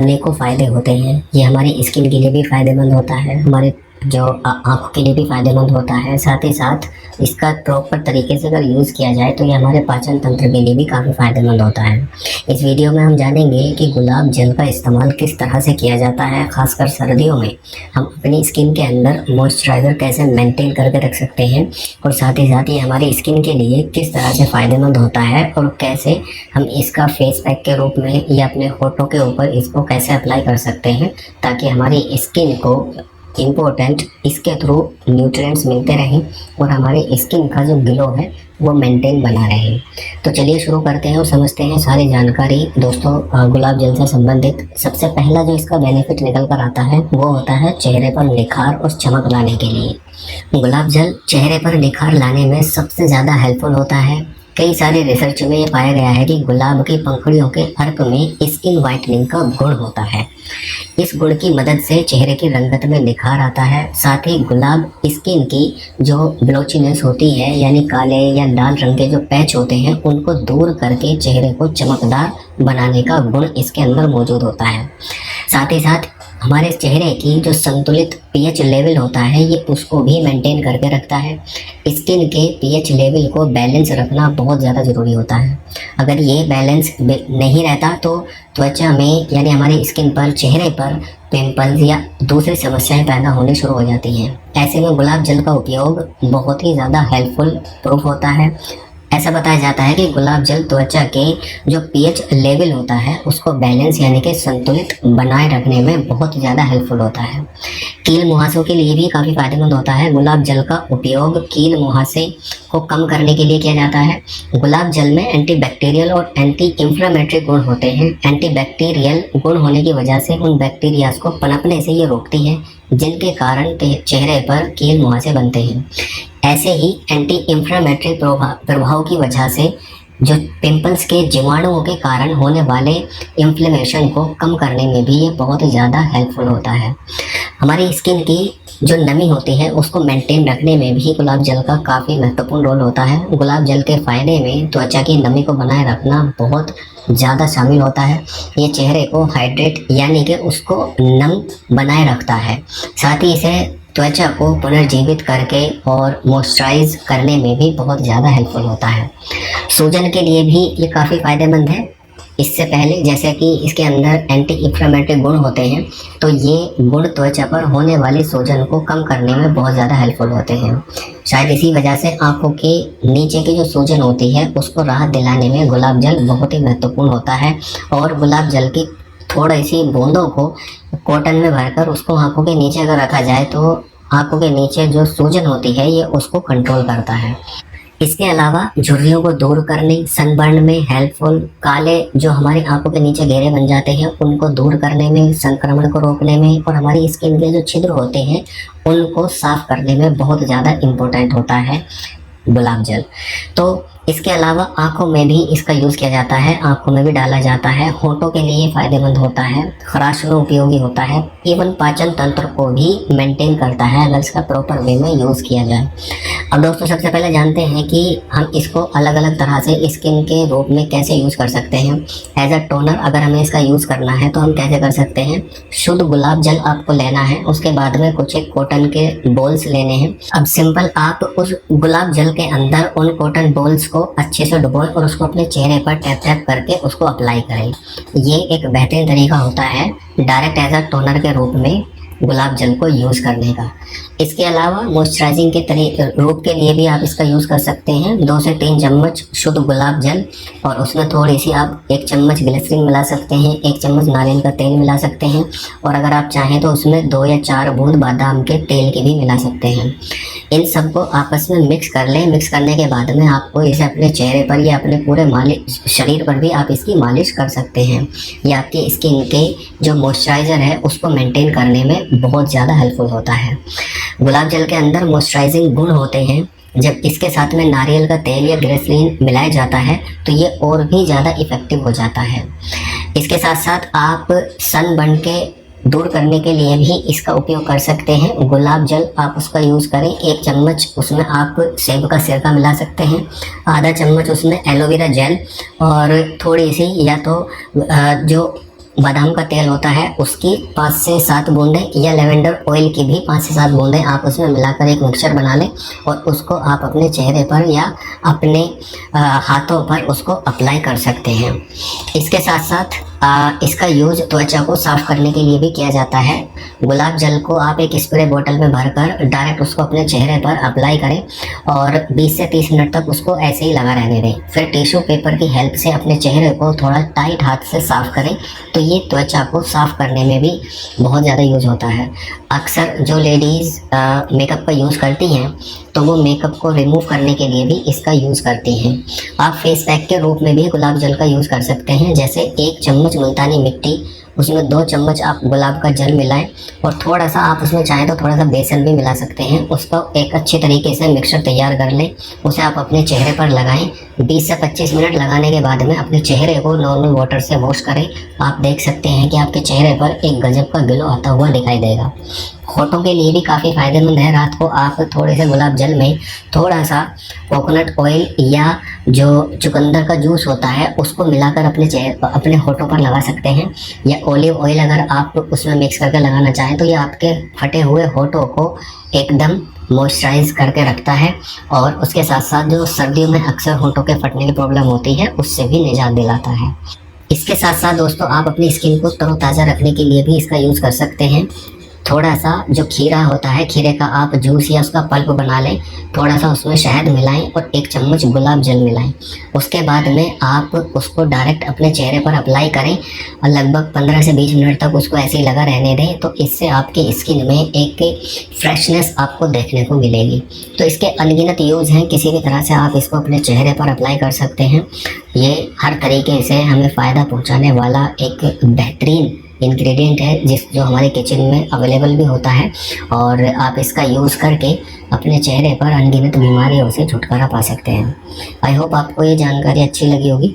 अनेकों फ़ायदे होते हैं। ये हमारी स्किन के लिए भी फ़ायदेमंद होता है, हमारे जो आँखों के लिए भी फ़ायदेमंद होता है। साथ ही साथ इसका प्रॉपर तरीके से अगर यूज़ किया जाए तो ये हमारे पाचन तंत्र के लिए भी काफ़ी फ़ायदेमंद होता है। इस वीडियो में हम जानेंगे कि गुलाब जल का इस्तेमाल किस तरह से किया जाता है, ख़ासकर सर्दियों में हम अपनी स्किन के अंदर मॉइस्चराइज़र कैसे मेंटेन करके रख सकते हैं, और साथ ही साथ ये हमारी स्किन के लिए किस तरह से फ़ायदेमंद होता है, और कैसे हम इसका फेस पैक के रूप में या अपने होठों के ऊपर इसको कैसे अप्लाई कर सकते हैं, ताकि हमारी स्किन को इम्पोर्टेंट इसके थ्रू न्यूट्रिएंट्स मिलते रहें और हमारे स्किन का जो ग्लो है वो मेंटेन बना रहे। तो चलिए शुरू करते हैं और समझते हैं सारी जानकारी दोस्तों गुलाब जल से संबंधित। सबसे पहला जो इसका बेनिफिट निकल कर आता है वो होता है चेहरे पर निखार और चमक लाने के लिए। गुलाब जल चेहरे पर निखार लाने में सबसे ज़्यादा हेल्पफुल होता है। कई सारे रिसर्च में ये पाया गया है कि गुलाब की पंखुड़ियों के अर्क में स्किन वाइटनिंग का गुण होता है। इस गुण की मदद से चेहरे की रंगत में निखार आता है। साथ ही गुलाब स्किन की जो ब्लोचीनेस होती है, यानी काले या लाल रंग के जो पैच होते हैं, उनको दूर करके चेहरे को चमकदार बनाने का गुण इसके अंदर मौजूद होता है। साथ ही साथ हमारे चेहरे की जो संतुलित पीएच लेवल होता है ये उसको भी मेंटेन करके रखता है। स्किन के पीएच लेवल को बैलेंस रखना बहुत ज़्यादा ज़रूरी होता है। अगर ये बैलेंस नहीं रहता तो त्वचा में यानी हमारी स्किन पर, चेहरे पर पिंपल्स या दूसरी समस्याएं पैदा होनी शुरू हो जाती हैं। ऐसे में गुलाब जल का उपयोग बहुत ही ज़्यादा हेल्पफुल प्रूफ होता है। ऐसा बताया जाता है कि गुलाब जल त्वचा के जो पीएच लेवल होता है उसको बैलेंस यानी कि संतुलित बनाए रखने में बहुत ज़्यादा हेल्पफुल होता है। कील मुहासों के लिए भी काफ़ी फायदेमंद होता है। गुलाब जल का उपयोग कील मुहासे को कम करने के लिए किया जाता है। गुलाब जल में एंटीबैक्टीरियल और एंटी इंफ्लेमेटरी गुण होते हैं। एंटीबैक्टीरियल गुण होने की वजह से उन बैक्टीरियाज को पनपने से ये रोकती है, जिनके कारण चेहरे पर कील मुहासे बनते हैं। ऐसे ही एंटी इंफ्लेमेटरी प्रभाव की वजह से जो पिंपल्स के जीवाणुओं के कारण होने वाले इन्फ्लेमेशन को कम करने में भी ये बहुत ज़्यादा हेल्पफुल होता है। हमारी स्किन की जो नमी होती है उसको मेंटेन रखने में भी गुलाब जल का काफ़ी महत्वपूर्ण रोल होता है। गुलाब जल के फ़ायदे में त्वचा की नमी को बनाए रखना बहुत ज़्यादा शामिल होता है। ये चेहरे को हाइड्रेट यानी कि उसको नम बनाए रखता है। साथ ही इसे त्वचा को पुनर्जीवित करके और मॉइस्चराइज करने में भी बहुत ज़्यादा हेल्पफुल होता है। सूजन के लिए भी ये काफ़ी फ़ायदेमंद है। इससे पहले जैसे कि इसके अंदर एंटी इंफ्लेमेटरी गुण होते हैं, तो ये गुण त्वचा पर होने वाली सूजन को कम करने में बहुत ज़्यादा हेल्पफुल होते हैं। शायद इसी वजह से आंखों के नीचे की जो सूजन होती है उसको राहत दिलाने में गुलाब जल बहुत ही महत्वपूर्ण होता है। और गुलाब जल की थोड़ी सी बूंदों को कॉटन में भरकर उसको आंखों के नीचे अगर रखा जाए तो आंखों के नीचे जो सूजन होती है ये उसको कंट्रोल करता है। इसके अलावा झुर्रियों को दूर करने, सनबर्न में हेल्पफुल, काले जो हमारी आंखों के नीचे घेरे बन जाते हैं उनको दूर करने में, संक्रमण को रोकने में, और हमारी स्किन के जो छिद्र होते हैं उनको साफ करने में बहुत ज़्यादा इम्पोर्टेंट होता है गुलाब जल। तो इसके अलावा आंखों में भी इसका यूज़ किया जाता है, आंखों में भी डाला जाता है। होठों के लिए फ़ायदेमंद होता है, खराश में उपयोगी होता है, इवन पाचन तंत्र को भी मेंटेन करता है अगर इसका प्रॉपर वे में यूज़ किया जाए। अब दोस्तों सबसे पहले जानते हैं कि हम इसको अलग अलग तरह से स्किन के रूप में कैसे यूज़ कर सकते हैं। एज अ टोनर अगर हमें इसका यूज़ करना है तो हम कैसे कर सकते हैं। शुद्ध गुलाब जल आपको लेना है, उसके बाद में कुछ एक कॉटन के बॉल्स लेने हैं। अब सिंपल आप उस गुलाब जल के अंदर उन कॉटन बॉल्स को अच्छे से डुबोएं और उसको अपने चेहरे पर टैप टैप करके उसको अप्लाई करें। ये एक बेहतरीन तरीका होता है डायरेक्ट एज अ टोनर के रूप में गुलाब जल को यूज़ करने का। इसके अलावा मॉइस्चराइजिंग के रूप के लिए भी आप इसका यूज़ कर सकते हैं। 2 से 3 चम्मच शुद्ध गुलाब जल और उसमें थोड़ी सी आप 1 चम्मच ग्लिसरीन मिला सकते हैं, 1 चम्मच नारियल का तेल मिला सकते हैं, और अगर आप चाहें तो उसमें 2 या 4 बूंद बादाम के तेल की भी मिला सकते हैं। इन सबको आपस में मिक्स कर लें। मिक्स करने के बाद में आपको इसे अपने चेहरे पर या अपने पूरे शरीर पर भी आप इसकी मालिश कर सकते हैं। ये आपकी स्किन के जो मॉइस्चराइज़र है उसको मेंटेन करने में बहुत ज़्यादा हेल्पफुल होता है। गुलाब जल के अंदर मॉइस्चराइजिंग गुण होते हैं। जब इसके साथ में नारियल का तेल या ग्लिसरीन मिलाया जाता है तो ये और भी ज़्यादा इफ़ेक्टिव हो जाता है। इसके साथ साथ आप सनबर्न के दूर करने के लिए भी इसका उपयोग कर सकते हैं। गुलाब जल आप उसका यूज़ करें, 1 चम्मच उसमें आप सेब का सिरका मिला सकते हैं, आधा चम्मच उसमें एलोवेरा जेल, और थोड़ी सी या तो जो बादाम का तेल होता है उसकी 5 से 7 बूंदें या लेवेंडर ऑयल की भी 5 से 7 बूंदें आप उसमें मिलाकर एक मिक्सचर बना लें और उसको आप अपने चेहरे पर या अपने हाथों पर उसको अप्लाई कर सकते हैं। इसके साथ साथ इसका यूज त्वचा को साफ करने के लिए भी किया जाता है। गुलाब जल को आप एक स्प्रे बोतल में भरकर डायरेक्ट उसको अपने चेहरे पर अप्लाई करें और 20 से 30 मिनट तक उसको ऐसे ही लगा रहने दें। फिर टिश्यू पेपर की हेल्प से अपने चेहरे को थोड़ा टाइट हाथ से साफ करें, तो ये त्वचा को साफ करने में भी बहुत ज़्यादा यूज होता है। अक्सर जो लेडीज़ मेकअप का यूज़ करती हैं तो वो मेकअप को रिमूव करने के लिए भी इसका यूज़ करती हैं। आप फेस पैक के रूप में भी गुलाब जल का यूज़ कर सकते हैं। जैसे 1 चम्मच मुल्तानी मिट्टी, उसमें 2 चम्मच आप गुलाब का जल मिलाएं और थोड़ा सा आप उसमें चाहें तो थोड़ा सा बेसन भी मिला सकते हैं। उसको एक अच्छे तरीके से मिक्सचर तैयार कर लें, उसे आप अपने चेहरे पर लगाएं। 20 से 25 मिनट लगाने के बाद में अपने चेहरे को नॉर्मल वाटर से वॉश करें। आप देख सकते हैं कि आपके चेहरे पर एक गजब का ग्लो आता हुआ दिखाई देगा। होठों के लिए भी काफ़ी फ़ायदेमंद है। रात को आप थोड़े से गुलाब जल में थोड़ा सा कोकोनट ऑयल या जो चुकंदर का जूस होता है उसको मिलाकर अपने होठों पर लगा सकते हैं, या ऑलिव ऑयल अगर आप उसमें मिक्स करके लगाना चाहें तो ये आपके फटे हुए होठों को एकदम मॉइस्चराइज करके रखता है और उसके साथ साथ जो सर्दियों में अक्सर होठों के फटने की प्रॉब्लम होती है उससे भी निजात दिलाता है। इसके साथ साथ दोस्तों आप अपनी स्किन को तरोताज़ा रखने के लिए भी इसका यूज़ कर सकते हैं। थोड़ा सा जो खीरा होता है, खीरे का आप जूस या उसका पल्प बना लें, थोड़ा सा उसमें शहद मिलाएं और 1 चम्मच गुलाब जल मिलाएं। उसके बाद में आप उसको डायरेक्ट अपने चेहरे पर अप्लाई करें और लगभग 15 से 20 मिनट तक उसको ऐसे ही लगा रहने दें। तो इससे आपकी स्किन में एक फ्रेशनेस आपको देखने को मिलेगी। तो इसके अनगिनत यूज़ हैं, किसी भी तरह से आप इसको अपने चेहरे पर अप्लाई कर सकते हैं। ये हर तरीके से हमें फ़ायदा पहुँचाने वाला एक बेहतरीन इंग्रेडिएंट है जो हमारे किचन में अवेलेबल भी होता है और आप इसका यूज़ करके अपने चेहरे पर अनगिनत बीमारियों से छुटकारा पा सकते हैं। आई होप आपको ये जानकारी अच्छी लगी होगी।